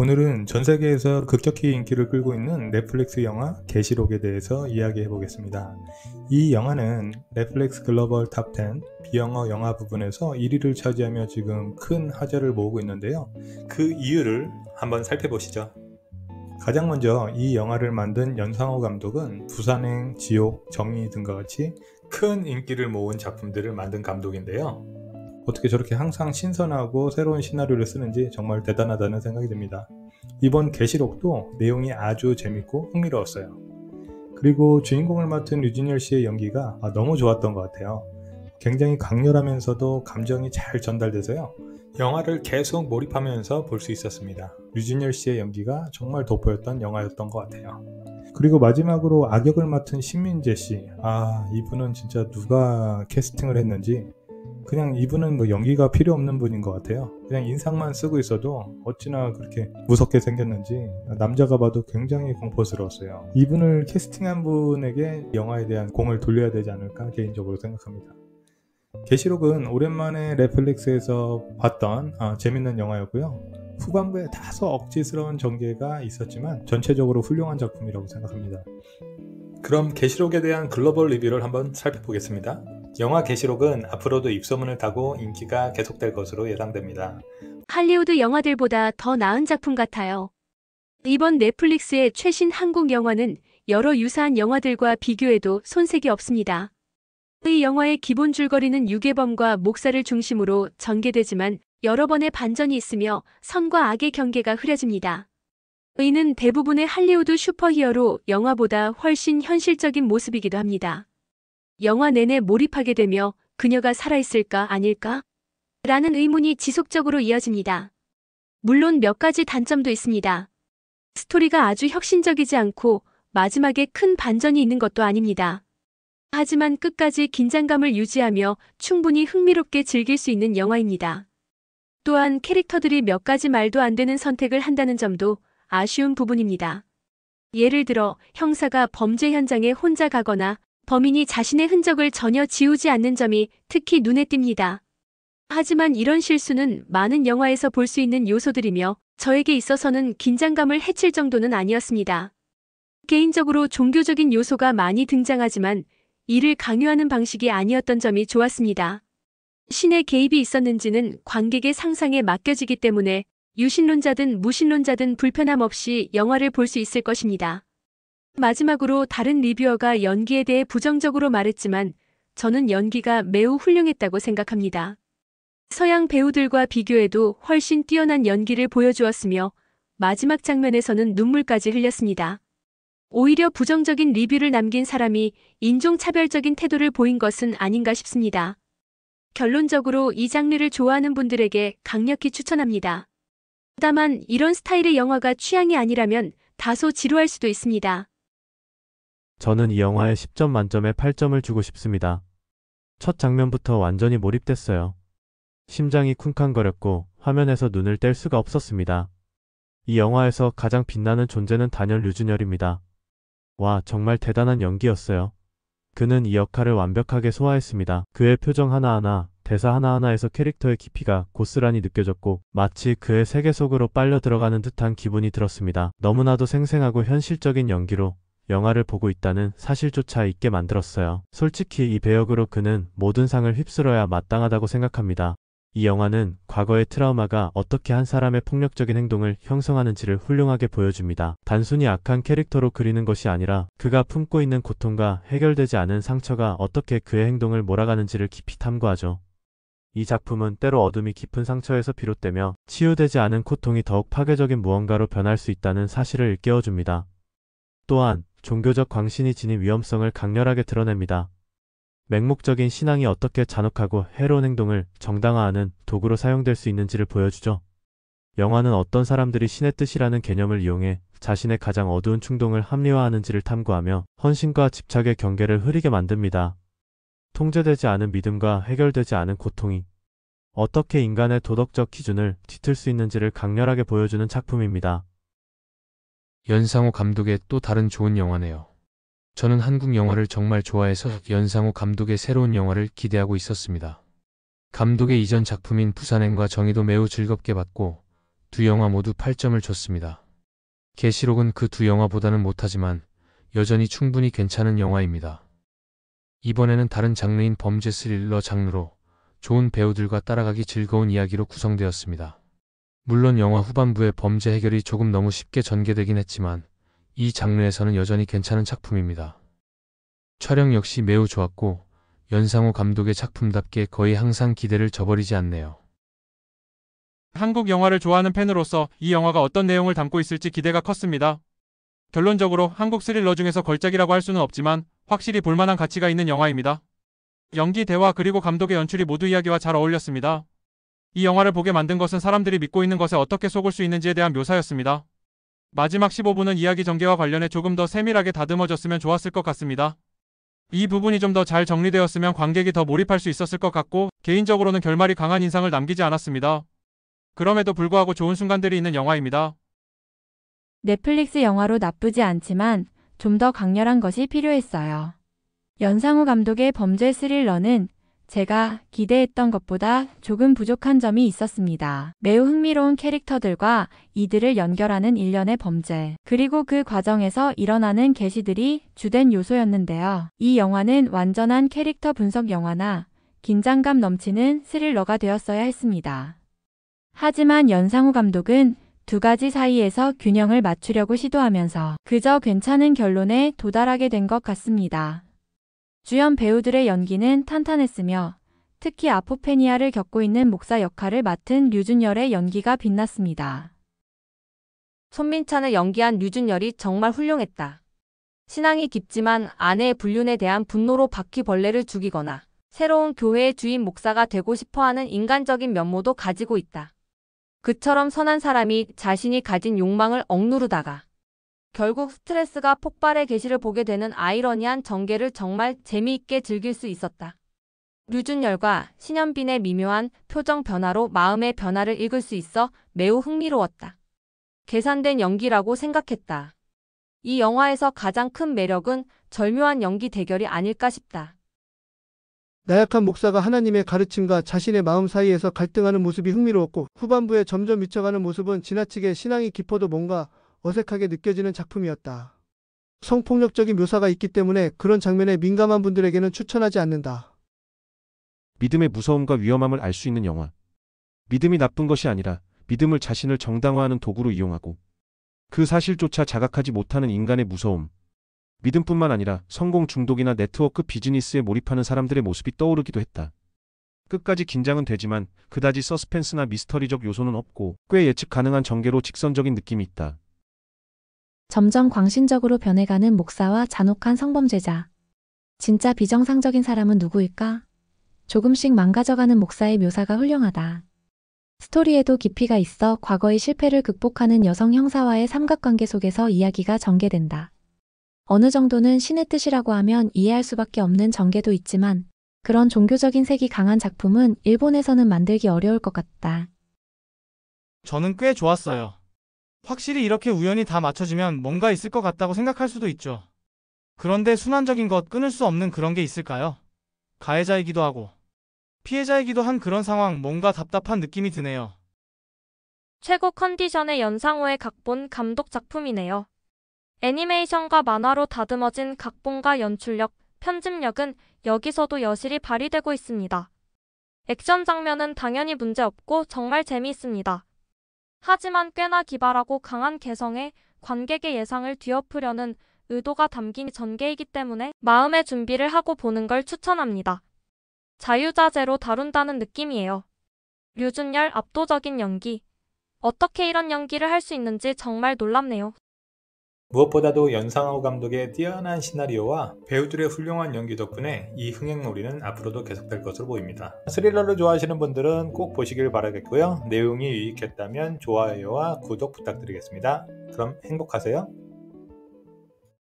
오늘은 전 세계에서 급격히 인기를 끌고 있는 넷플릭스 영화 계시록에 대해서 이야기해 보겠습니다. 이 영화는 넷플릭스 글로벌 탑 10 비영어 영화 부분에서 1위를 차지하며 지금 큰 화제를 모으고 있는데요. 그 이유를 한번 살펴보시죠. 가장 먼저 이 영화를 만든 연상호 감독은 부산행, 지옥, 정의 등과 같이 큰 인기를 모은 작품들을 만든 감독인데요. 어떻게 저렇게 항상 신선하고 새로운 시나리오를 쓰는지 정말 대단하다는 생각이 듭니다. 이번 계시록도 내용이 아주 재밌고 흥미로웠어요. 그리고 주인공을 맡은 류준열 씨의 연기가 너무 좋았던 것 같아요. 굉장히 강렬하면서도 감정이 잘 전달돼서요. 영화를 계속 몰입하면서 볼 수 있었습니다. 류준열 씨의 연기가 정말 돋보였던 영화였던 것 같아요. 그리고 마지막으로 악역을 맡은 신민재 씨. 이분은 진짜 누가 캐스팅을 했는지 그냥 이분은 뭐 연기가 필요 없는 분인 것 같아요. 그냥 인상만 쓰고 있어도 어찌나 그렇게 무섭게 생겼는지 남자가 봐도 굉장히 공포스러웠어요. 이분을 캐스팅한 분에게 영화에 대한 공을 돌려야 되지 않을까 개인적으로 생각합니다. 계시록은 오랜만에 넷플릭스에서 봤던 재밌는 영화였고요. 후반부에 다소 억지스러운 전개가 있었지만 전체적으로 훌륭한 작품이라고 생각합니다. 그럼 계시록에 대한 글로벌 리뷰를 한번 살펴보겠습니다. 영화 계시록은 앞으로도 입소문을 타고 인기가 계속될 것으로 예상됩니다. 할리우드 영화들보다 더 나은 작품 같아요. 이번 넷플릭스의 최신 한국 영화는 여러 유사한 영화들과 비교해도 손색이 없습니다. 이 영화의 기본 줄거리는 유괴범과 목사를 중심으로 전개되지만 여러 번의 반전이 있으며 선과 악의 경계가 흐려집니다. 이는 대부분의 할리우드 슈퍼히어로 영화보다 훨씬 현실적인 모습이기도 합니다. 영화 내내 몰입하게 되며 그녀가 살아있을까 아닐까? 라는 의문이 지속적으로 이어집니다. 물론 몇 가지 단점도 있습니다. 스토리가 아주 혁신적이지 않고 마지막에 큰 반전이 있는 것도 아닙니다. 하지만 끝까지 긴장감을 유지하며 충분히 흥미롭게 즐길 수 있는 영화입니다. 또한 캐릭터들이 몇 가지 말도 안 되는 선택을 한다는 점도 아쉬운 부분입니다. 예를 들어 형사가 범죄 현장에 혼자 가거나 범인이 자신의 흔적을 전혀 지우지 않는 점이 특히 눈에 띕니다. 하지만 이런 실수는 많은 영화에서 볼 수 있는 요소들이며 저에게 있어서는 긴장감을 해칠 정도는 아니었습니다. 개인적으로 종교적인 요소가 많이 등장하지만 이를 강요하는 방식이 아니었던 점이 좋았습니다. 신의 개입이 있었는지는 관객의 상상에 맡겨지기 때문에 유신론자든 무신론자든 불편함 없이 영화를 볼 수 있을 것입니다. 마지막으로 다른 리뷰어가 연기에 대해 부정적으로 말했지만 저는 연기가 매우 훌륭했다고 생각합니다. 서양 배우들과 비교해도 훨씬 뛰어난 연기를 보여주었으며 마지막 장면에서는 눈물까지 흘렸습니다. 오히려 부정적인 리뷰를 남긴 사람이 인종차별적인 태도를 보인 것은 아닌가 싶습니다. 결론적으로 이 장르를 좋아하는 분들에게 강력히 추천합니다. 다만 이런 스타일의 영화가 취향이 아니라면 다소 지루할 수도 있습니다. 저는 이 영화에 10점 만점에 8점을 주고 싶습니다. 첫 장면부터 완전히 몰입됐어요. 심장이 쿵쾅거렸고 화면에서 눈을 뗄 수가 없었습니다. 이 영화에서 가장 빛나는 존재는 단연 류준열입니다. 와, 정말 대단한 연기였어요. 그는 이 역할을 완벽하게 소화했습니다. 그의 표정 하나하나, 대사 하나하나에서 캐릭터의 깊이가 고스란히 느껴졌고 마치 그의 세계 속으로 빨려 들어가는 듯한 기분이 들었습니다. 너무나도 생생하고 현실적인 연기로 영화를 보고 있다는 사실조차 잊게 만들었어요. 솔직히 이 배역으로 그는 모든 상을 휩쓸어야 마땅하다고 생각합니다. 이 영화는 과거의 트라우마가 어떻게 한 사람의 폭력적인 행동을 형성하는지를 훌륭하게 보여줍니다. 단순히 악한 캐릭터로 그리는 것이 아니라 그가 품고 있는 고통과 해결되지 않은 상처가 어떻게 그의 행동을 몰아가는지를 깊이 탐구하죠. 이 작품은 때로 어둠이 깊은 상처에서 비롯되며 치유되지 않은 고통이 더욱 파괴적인 무언가로 변할 수 있다는 사실을 일깨워줍니다. 또한 종교적 광신이 지닌 위험성을 강렬하게 드러냅니다. 맹목적인 신앙이 어떻게 잔혹하고 해로운 행동을 정당화하는 도구로 사용될 수 있는지를 보여주죠. 영화는 어떤 사람들이 신의 뜻이라는 개념을 이용해 자신의 가장 어두운 충동을 합리화하는지를 탐구하며 헌신과 집착의 경계를 흐리게 만듭니다. 통제되지 않은 믿음과 해결되지 않은 고통이 어떻게 인간의 도덕적 기준을 뒤틀 수 있는지를 강렬하게 보여주는 작품입니다. 연상호 감독의 또 다른 좋은 영화네요. 저는 한국 영화를 정말 좋아해서 연상호 감독의 새로운 영화를 기대하고 있었습니다. 감독의 이전 작품인 부산행과 정의도 매우 즐겁게 봤고 두 영화 모두 8점을 줬습니다. 계시록은 그 두 영화보다는 못하지만 여전히 충분히 괜찮은 영화입니다. 이번에는 다른 장르인 범죄 스릴러 장르로 좋은 배우들과 따라가기 즐거운 이야기로 구성되었습니다. 물론 영화 후반부의 범죄 해결이 조금 너무 쉽게 전개되긴 했지만 이 장르에서는 여전히 괜찮은 작품입니다. 촬영 역시 매우 좋았고 연상호 감독의 작품답게 거의 항상 기대를 저버리지 않네요. 한국 영화를 좋아하는 팬으로서 이 영화가 어떤 내용을 담고 있을지 기대가 컸습니다. 결론적으로 한국 스릴러 중에서 걸작이라고 할 수는 없지만 확실히 볼만한 가치가 있는 영화입니다. 연기, 대화 그리고 감독의 연출이 모두 이야기와 잘 어울렸습니다. 이 영화를 보게 만든 것은 사람들이 믿고 있는 것에 어떻게 속을 수 있는지에 대한 묘사였습니다. 마지막 15분은 이야기 전개와 관련해 조금 더 세밀하게 다듬어졌으면 좋았을 것 같습니다. 이 부분이 좀 더 잘 정리되었으면 관객이 더 몰입할 수 있었을 것 같고 개인적으로는 결말이 강한 인상을 남기지 않았습니다. 그럼에도 불구하고 좋은 순간들이 있는 영화입니다. 넷플릭스 영화로 나쁘지 않지만 좀 더 강렬한 것이 필요했어요. 연상호 감독의 범죄 스릴러는 제가 기대했던 것보다 조금 부족한 점이 있었습니다. 매우 흥미로운 캐릭터들과 이들을 연결하는 일련의 범죄, 그리고 그 과정에서 일어나는 계시들이 주된 요소였는데요. 이 영화는 완전한 캐릭터 분석 영화나 긴장감 넘치는 스릴러가 되었어야 했습니다. 하지만 연상호 감독은 두 가지 사이에서 균형을 맞추려고 시도하면서 그저 괜찮은 결론에 도달하게 된 것 같습니다. 주연 배우들의 연기는 탄탄했으며 특히 아포페니아를 겪고 있는 목사 역할을 맡은 류준열의 연기가 빛났습니다. 손민찬을 연기한 류준열이 정말 훌륭했다. 신앙이 깊지만 아내의 불륜에 대한 분노로 바퀴벌레를 죽이거나 새로운 교회의 주임 목사가 되고 싶어하는 인간적인 면모도 가지고 있다. 그처럼 선한 사람이 자신이 가진 욕망을 억누르다가 결국 스트레스가 폭발해 계시를 보게 되는 아이러니한 전개를 정말 재미있게 즐길 수 있었다. 류준열과 신현빈의 미묘한 표정 변화로 마음의 변화를 읽을 수 있어 매우 흥미로웠다. 계산된 연기라고 생각했다. 이 영화에서 가장 큰 매력은 절묘한 연기 대결이 아닐까 싶다. 나약한 목사가 하나님의 가르침과 자신의 마음 사이에서 갈등하는 모습이 흥미로웠고 후반부에 점점 미쳐가는 모습은 지나치게 신앙이 깊어도 뭔가 어색하게 느껴지는 작품이었다. 성폭력적인 묘사가 있기 때문에 그런 장면에 민감한 분들에게는 추천하지 않는다. 믿음의 무서움과 위험함을 알 수 있는 영화. 믿음이 나쁜 것이 아니라 믿음을 자신을 정당화하는 도구로 이용하고 그 사실조차 자각하지 못하는 인간의 무서움. 믿음뿐만 아니라 성공 중독이나 네트워크 비즈니스에 몰입하는 사람들의 모습이 떠오르기도 했다. 끝까지 긴장은 되지만 그다지 서스펜스나 미스터리적 요소는 없고 꽤 예측 가능한 전개로 직선적인 느낌이 있다. 점점 광신적으로 변해가는 목사와 잔혹한 성범죄자. 진짜 비정상적인 사람은 누구일까? 조금씩 망가져가는 목사의 묘사가 훌륭하다. 스토리에도 깊이가 있어 과거의 실패를 극복하는 여성 형사와의 삼각관계 속에서 이야기가 전개된다. 어느 정도는 신의 뜻이라고 하면 이해할 수밖에 없는 전개도 있지만 그런 종교적인 색이 강한 작품은 일본에서는 만들기 어려울 것 같다. 저는 꽤 좋았어요. 확실히 이렇게 우연히 다 맞춰지면 뭔가 있을 것 같다고 생각할 수도 있죠. 그런데 순환적인 것, 끊을 수 없는 그런 게 있을까요? 가해자이기도 하고 피해자이기도 한 그런 상황, 뭔가 답답한 느낌이 드네요. 최고 컨디션의 연상호의 각본 감독 작품이네요. 애니메이션과 만화로 다듬어진 각본과 연출력, 편집력은 여기서도 여실히 발휘되고 있습니다. 액션 장면은 당연히 문제없고 정말 재미있습니다. 하지만 꽤나 기발하고 강한 개성에 관객의 예상을 뒤엎으려는 의도가 담긴 전개이기 때문에 마음의 준비를 하고 보는 걸 추천합니다. 자유자재로 다룬다는 느낌이에요. 류준열 압도적인 연기. 어떻게 이런 연기를 할 수 있는지 정말 놀랍네요. 무엇보다도 연상호 감독의 뛰어난 시나리오와 배우들의 훌륭한 연기 덕분에 이 흥행놀이는 앞으로도 계속될 것으로 보입니다. 스릴러를 좋아하시는 분들은 꼭 보시길 바라겠고요. 내용이 유익했다면 좋아요와 구독 부탁드리겠습니다. 그럼 행복하세요.